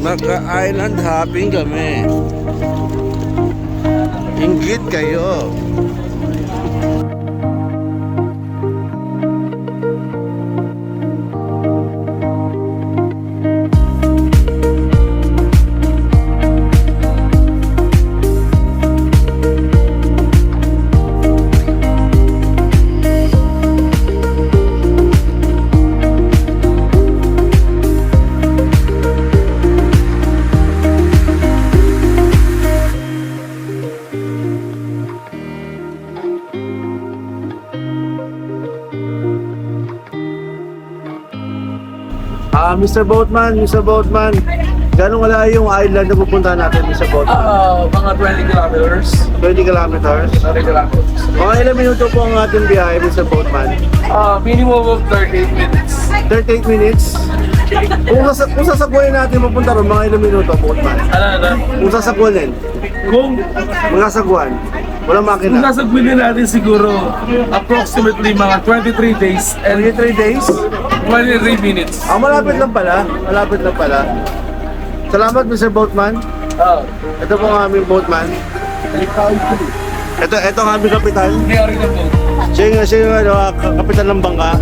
Magka-island hopping kami. Inggit kayo. Mr. Boatman, gano'ng malayo yung island na pupunta natin, Mr. Boatman? Mga 20 kilometers. 20 kilometers? 20 kilometers. Mga ilang minuto po ang ating biyahe, Mr. Boatman? Minimum of 38 minutes. 38 minutes? Kung sasakbuhin natin mapunta ron, mga ilang minuto, Boatman? Ano? Kung sasakbuhin, Kung mga sagwan, walang makina. nasagwin natin siguro approximately mga 23 days and 23 days? 23 minutes. Malapit lang pala. Malapit lang pala. Salamat, Mr. Boatman. Ito po ang aming boatman. Ito ang aming kapitan. Hindi ako rin ang boat. Siya yung kapitan ng bangka.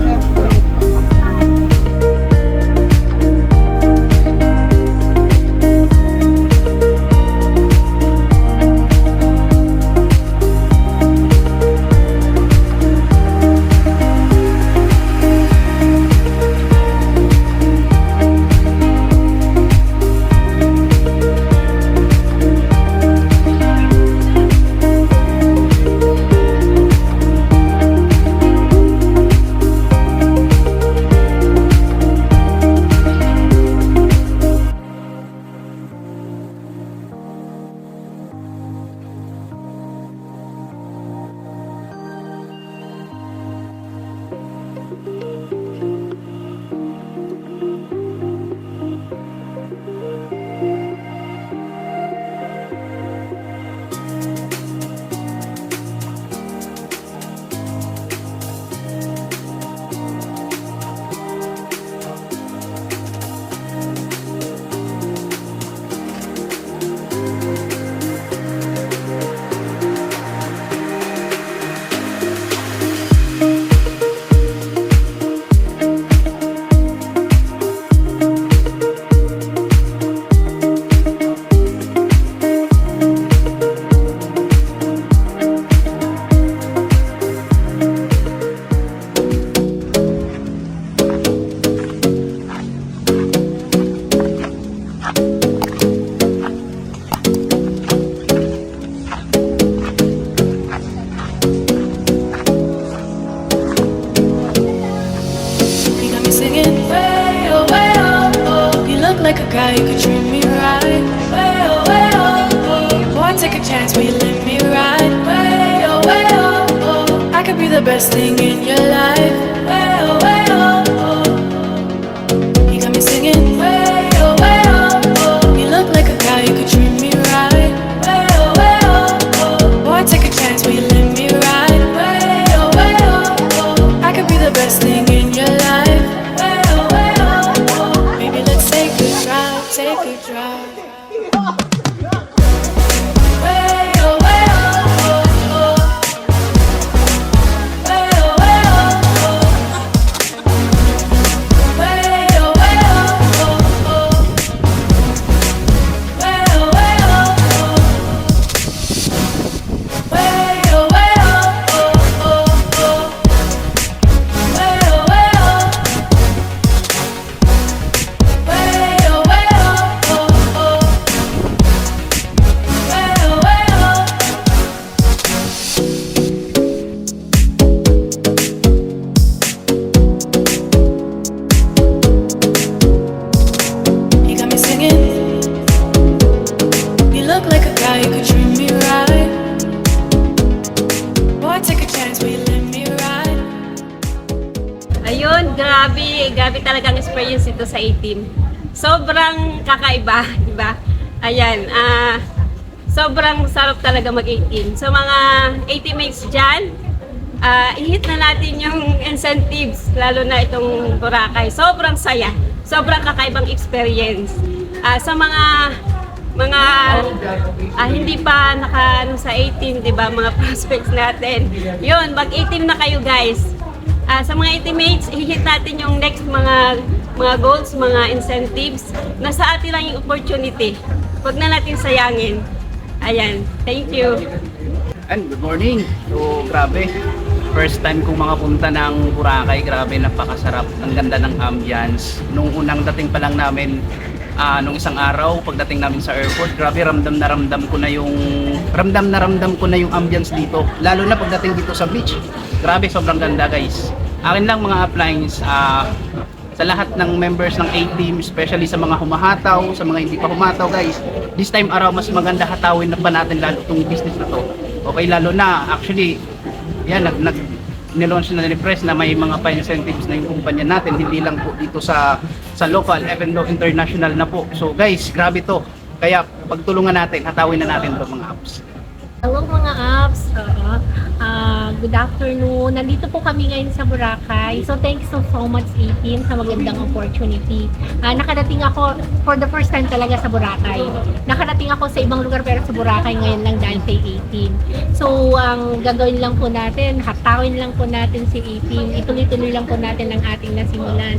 Like a guy, you could treat me right. Way oh, way oh, oh. Boy, take a chance, will you let me ride? Way oh, way oh, oh. I could be the best thing in your life. Way oh, way oh, oh. You got me singing. Way oh, way oh, oh. You look like a guy, you could treat me right. Way oh, oh. Boy, take a chance, will you let me ride? Way oh, oh. I could be the best thing in your life. Way oh, oh. Maybe let's take a drive, take a drive. Way oh, way oh, oh. Way oh, way oh, oh. Way oh, way oh, oh. Way oh, way oh, oh. Way oh, way oh, oh. Way oh, way oh. Way oh, way oh, oh. Grabe talagang experience ito sa A-Team. Sobrang kakaiba, di ba? Ayan, sobrang sarap talaga mag-A-Team. So mga A-Teammates dyan, i-hit na natin yung incentives, lalo na itong Boracay. Sobrang saya, sobrang kakaibang experience. Sa mga hindi pa sa 18, 'di ba, mga prospects natin. 'Yun, mag-18 na kayo, guys. Sa mga teammates, hihit natin yung next mga goals, mga incentives. Nasa atin lang yung opportunity. Huwag na natin sayangin. Ayan, thank you. And good morning. So, grabe. First time kong makapunta ng Boracay. Grabe, napakasarap. Ang ganda ng ambience. Nung unang dating pa lang namin, nung isang araw, pagdating namin sa airport, grabe, ramdam na ramdam ko na yung ambience dito. Lalo na pagdating dito sa beach. Grabe, sobrang ganda, guys. Akin lang mga uplines, sa lahat ng members ng A-Team, especially sa mga humahataw, sa mga hindi pa humataw, guys, this time araw mas maganda hatawin na pa natin lalo itong business na to. Okay, lalo na, actually, yan, nilaunch na ni-press na may mga pa-incentives na yung kumpanya natin, hindi lang po dito sa local, even though international na po. So guys, grabe to. Kaya pagtulungan natin, hatawin na natin itong mga apps. Hello mga apps, good afternoon. Nandito po kami ngayon sa Boracay. So thank you so much A-Team sa magandang opportunity. Nakadating ako for the first time talaga sa Boracay. Nakadating ako sa ibang lugar pero sa Boracay ngayon lang dahil kay A-Team. So ang gagawin lang po natin, hatawin lang po natin si A-Team. Ituloy-tuloy lang po natin ang ating nasimulan.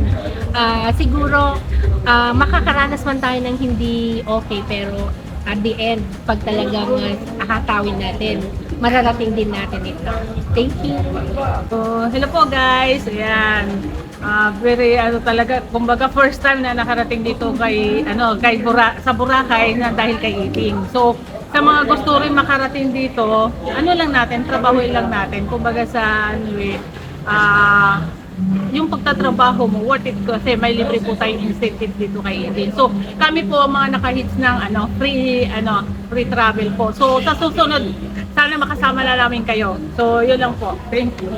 Siguro makakaranas man tayo ng hindi okay pero at the end, pag talagang hatawin natin, mararating din natin ito. Thank you. So, hello po guys. Ayan. Very talaga, kumbaga first time na nakarating dito sa Boracay na dahil kay Iting. So, sa mga gusto rin makarating dito, lang natin, trabahuin lang natin. Kumbaga sa yung pagtatrabaho mo, worth it kasi may libre po tayong incentive dito kay Eden. So, kami po ang mga naka-hits ng free travel po. So, sa susunod, sana makasama na namin kayo. So, yun lang po. Thank you.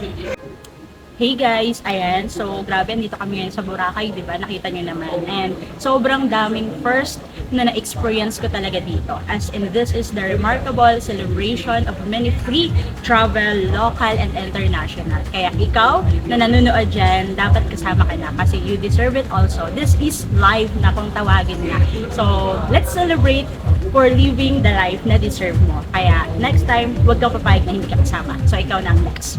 Hey guys, ayan, so grabe, dito kami ngayon sa Boracay, di ba? Nakita nyo naman. And sobrang daming first na na-experience ko talaga dito. As in, this is the remarkable celebration of many free travel, local and international. Kaya ikaw na nanonood dyan, dapat kasama ka na kasi you deserve it also. This is live na kung tawagin na. So, let's celebrate for living the life na deserve mo. Kaya next time, huwag kang papayag na hindi ka kasama. So, ikaw na ang next.